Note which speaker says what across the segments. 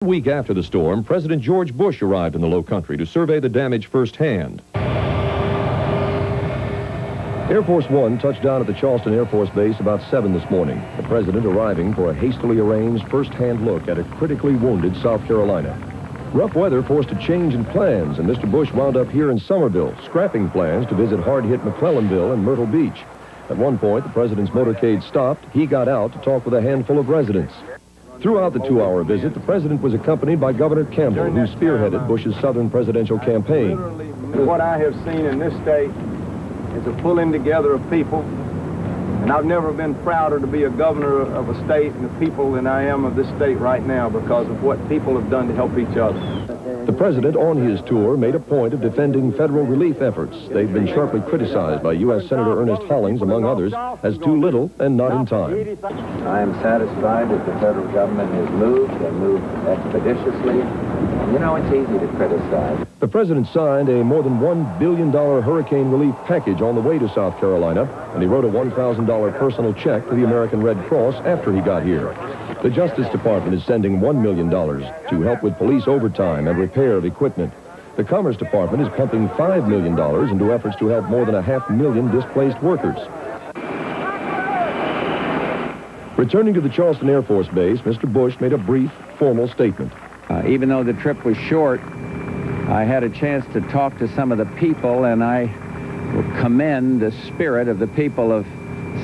Speaker 1: A week after the storm, President George Bush arrived in the Low Country to survey the damage firsthand. Air Force One touched down at the Charleston Air Force Base about 7 this morning. The president arriving for a hastily arranged first-hand look at a critically wounded South Carolina. Rough weather forced a change in plans, and Mr. Bush wound up here in Summerville, scrapping plans to visit hard-hit McClellanville and Myrtle Beach. At one point, the president's motorcade stopped. He got out to talk with a handful of residents. Throughout the 2-hour visit, the president was accompanied by Governor Campbell, who spearheaded Bush's southern presidential campaign.
Speaker 2: What I have seen in this state is a pulling together of people, and I've never been prouder to be a governor of a state and the people than I am of this state right now because of what people have done to help each other.
Speaker 1: The president, on his tour, made a point of defending federal relief efforts. They've been sharply criticized by U.S. Senator Ernest Hollings, among others, as too little and not in time.
Speaker 3: I am satisfied that the federal government has moved and moved expeditiously. You know, it's easy to criticize.
Speaker 1: The president signed a more than $1 billion hurricane relief package on the way to South Carolina, and he wrote a $1,000 personal check to the American Red Cross after he got here. The Justice Department is sending $1 million to help with police overtime and repair of equipment. The Commerce Department is pumping $5 million into efforts to help more than 500,000 displaced workers. Returning to the Charleston Air Force Base, Mr. Bush made a brief, formal statement.
Speaker 4: Even though the trip was short, I had a chance to talk to some of the people, and I commend the spirit of the people of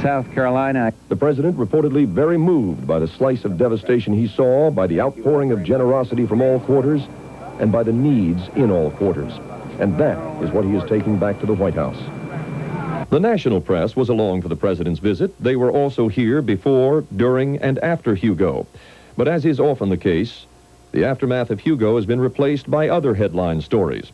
Speaker 4: South Carolina.
Speaker 1: The president reportedly very moved by the slice of devastation he saw, by the outpouring of generosity from all quarters, and by the needs in all quarters. And that is what he is taking back to the White House. The national press was along for the president's visit. They were also here before, during, and after Hugo. But as is often the case, the aftermath of Hugo has been replaced by other headline stories.